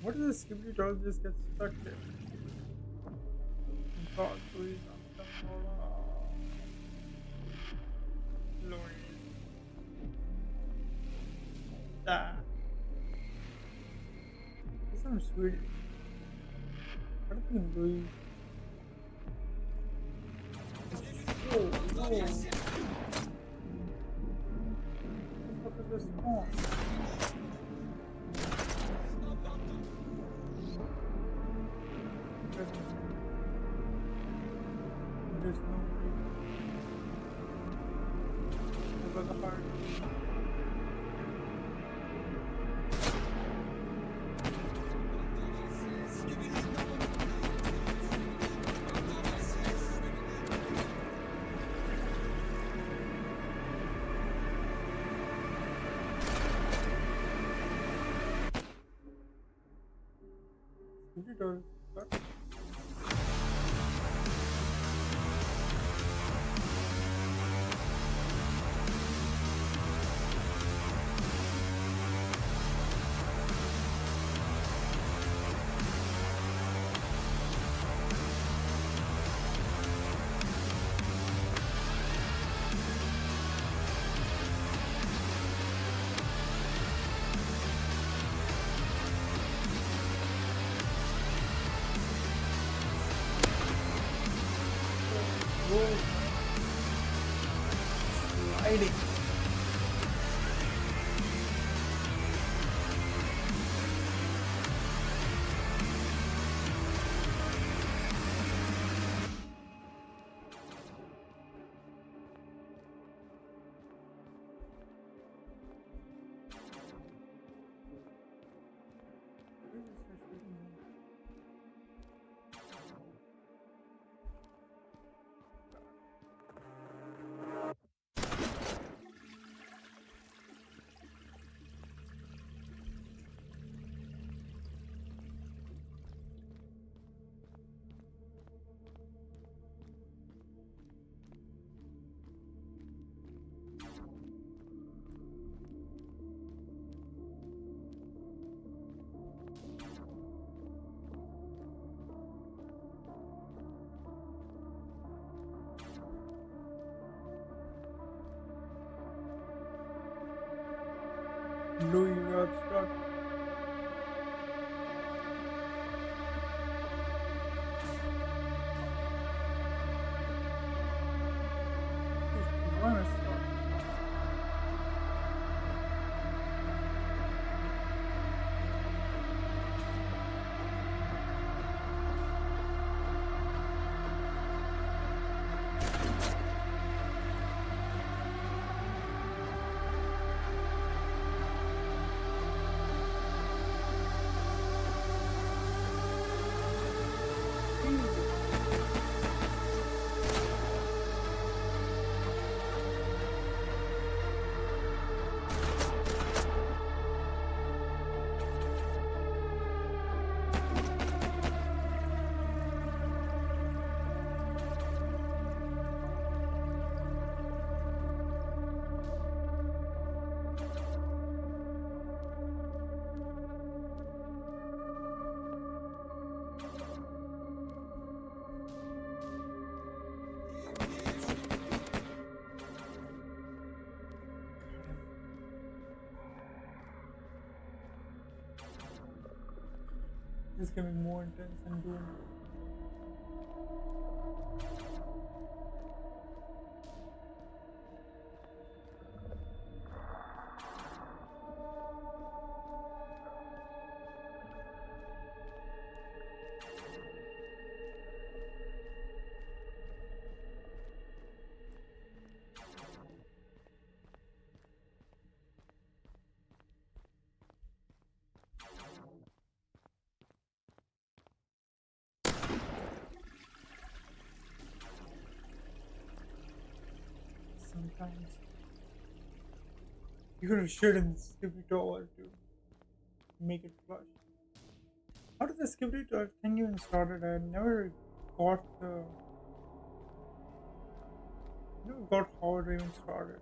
What does the Skibidi Toilet just get stuck there? God, please, I'm Lord. Ah. This sounds Swedish. What if we lose? Whoa, whoa. What the fuck is this on? There's no reason. Over the heart. Skibidi Toilet. hiding. Louis got stuck. One is stuck. It's getting more intense and doom. Sometimes you gotta shit in the Skibidi Toilet to make it flush. How did the Skibidi Toilet thing even started? I never got how it even started.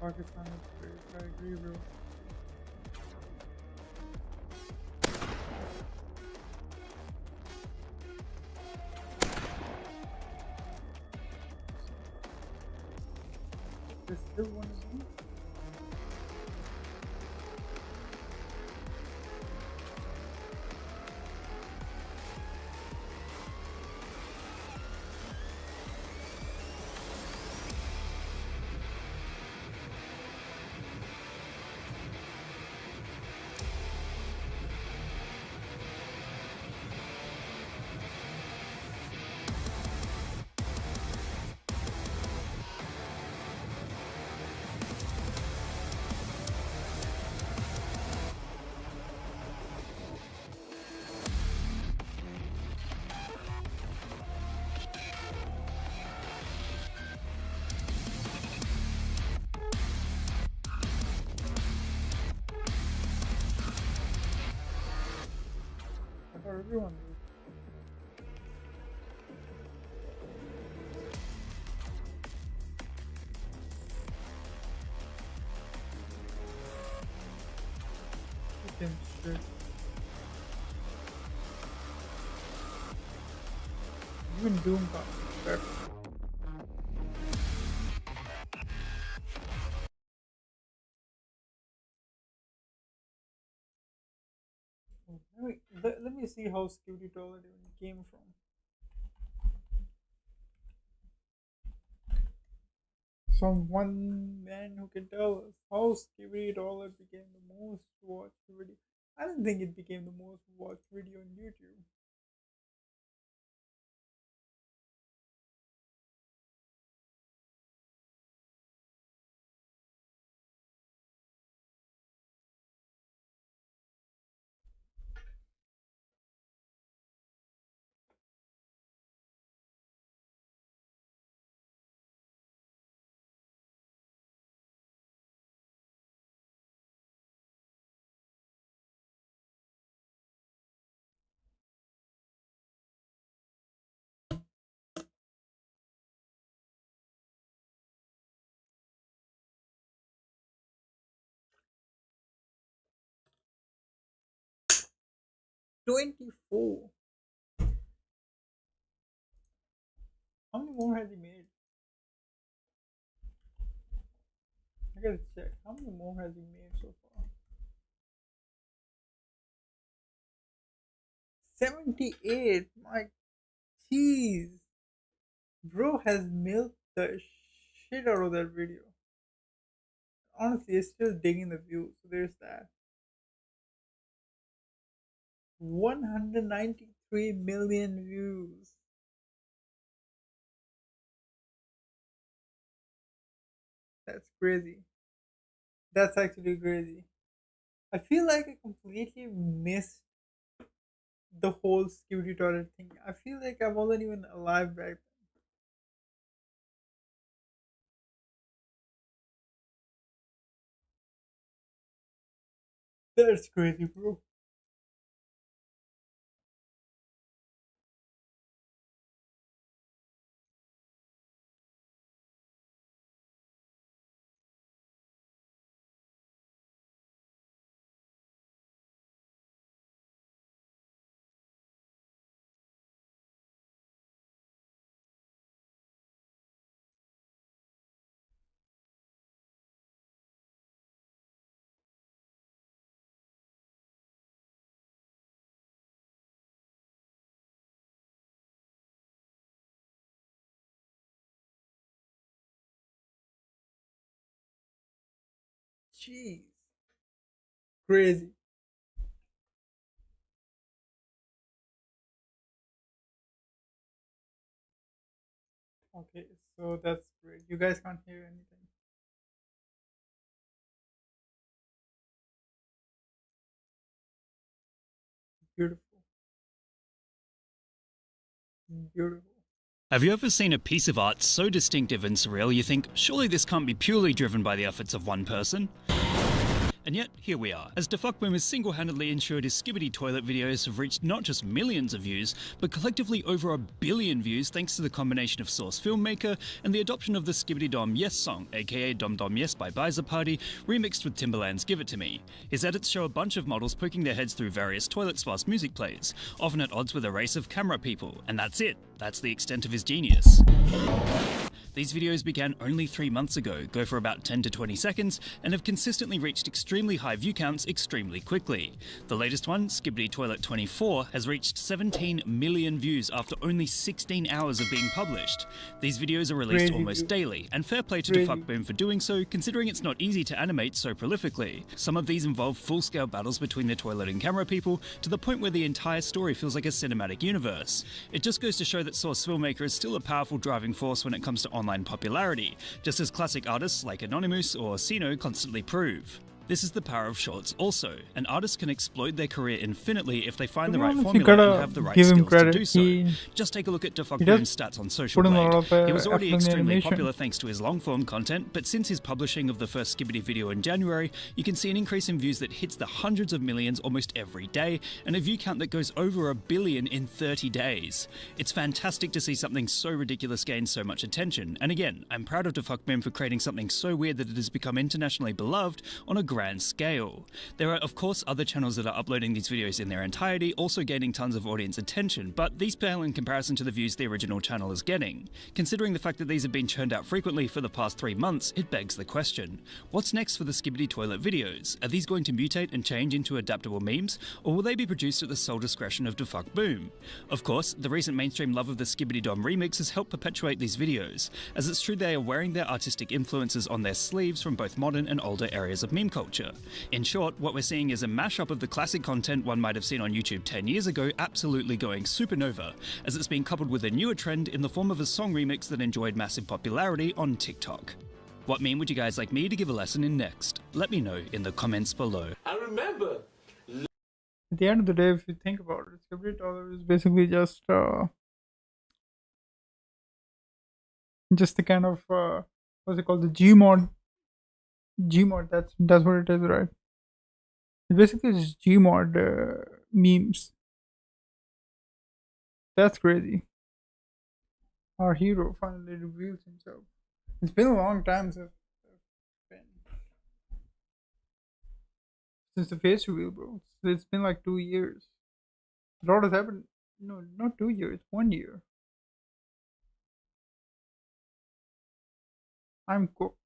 Pakistan is great, I agree, bro. There's still one of them. For everyone. Even Doom can't. Let me see how Skibidi Toilet even came from. From one man who can tell us how Skibidi Toilet became the most watched video. I don't think it became the most watched video on YouTube. $24. How many more has he made? I gotta check. How many more has he made so far? 78. My jeez. Bro has milked the shit out of that video. Honestly, it's still digging the views. So there's that. 193 million views. That's crazy. That's actually crazy. I feel like I completely missed the whole Skibidi Toilet thing. I feel like I wasn't even alive back then. That's crazy, bro. Jeez. Crazy. Okay, so that's great. You guys can't hear anything. Beautiful. Beautiful. Have you ever seen a piece of art so distinctive and surreal you think, surely this can't be purely driven by the efforts of one person? And yet, here we are, as DeFuckBoom has single-handedly ensured his Skibidi Toilet videos have reached not just millions of views, but collectively over 1 billion views thanks to the combination of Source Filmmaker and the adoption of the Skibidi Dom Yes song, aka Dom Dom Yes by Bizer Party, remixed with Timbaland's Give It To Me. His edits show a bunch of models poking their heads through various toilet sparse music plays, often at odds with a race of camera people, and that's it. That's the extent of his genius. These videos began only 3 months ago, go for about 10 to 20 seconds, and have consistently reached extremely high view counts extremely quickly. The latest one, Skibidi Toilet 24, has reached 17 million views after only 16 hours of being published. These videos are released almost daily, and fair play to DeFuckBoom for doing so, considering it's not easy to animate so prolifically. Some of these involve full-scale battles between the toilet and camera people, to the point where the entire story feels like a cinematic universe. It just goes to show that Source Filmmaker is still a powerful driving force when it comes to online popularity, just as classic artists like Anonymous or Sino constantly prove. This is the power of shorts also. An artist can exploit their career infinitely if they find the right formula and have the right skills to do so. Just take a look at DeFuckBoom's stats on Social Blade. He was already extremely popular thanks to his long-form content, but since his publishing of the first Skibidi video in January, you can see an increase in views that hits the hundreds of millions almost every day, and a view count that goes over 1 billion in 30 days. It's fantastic to see something so ridiculous gain so much attention, and again, I'm proud of DeFuckBoom for creating something so weird that it has become internationally beloved on a great grand scale. There are of course other channels that are uploading these videos in their entirety, also gaining tons of audience attention, but these pale in comparison to the views the original channel is getting. Considering the fact that these have been churned out frequently for the past 3 months, it begs the question, what's next for the Skibidi Toilet videos? Are these going to mutate and change into adaptable memes, or will they be produced at the sole discretion of Defuck Boom? Of course, the recent mainstream love of the Skibidi Dom remix has helped perpetuate these videos, as it's true they are wearing their artistic influences on their sleeves from both modern and older areas of meme culture. In short, what we're seeing is a mashup of the classic content one might have seen on YouTube 10 years ago absolutely going supernova, as it's being coupled with a newer trend in the form of a song remix that enjoyed massive popularity on TikTok. What meme would you guys like me to give a lesson in next? Let me know in the comments below. I remember. At the end of the day, if you think about it, Skibidi Toilet is basically just the kind of what's it called, the Gmod. That's what it is, right? It's basically just Gmod memes. That's crazy. Our hero finally reveals himself. It's been a long time since the face reveal, bro. It's been like 2 years. A lot has happened. No, not 2 years. 1 year. I'm cooked.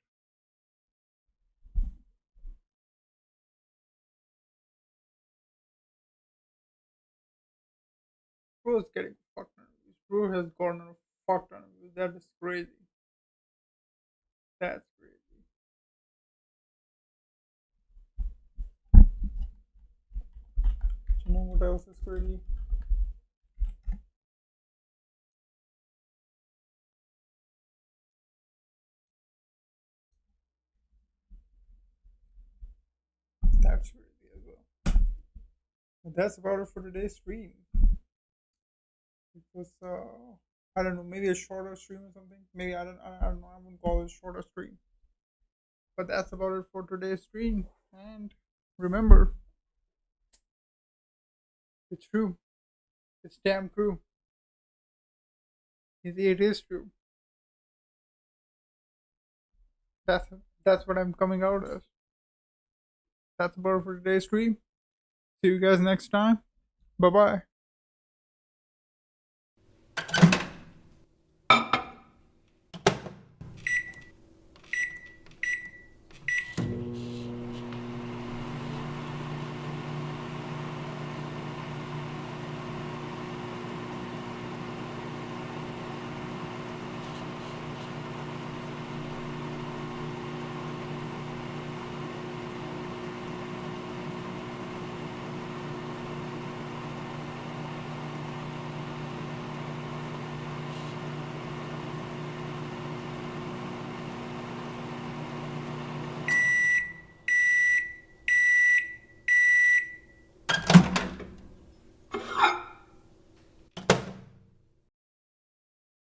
Bro is getting fucked on abuse. Bro has gotten fucked on abuse. That is crazy. That's crazy. You know what else is crazy? That's crazy as well. But that's about it for today's stream. It was I don't know, maybe a shorter stream or something. Maybe I don't know. I wouldn't call it a shorter stream. But that's about it for today's stream. And remember, it's true. It's damn true. It is true. That's what I'm coming out as. That's about it for today's stream. See you guys next time. Bye bye.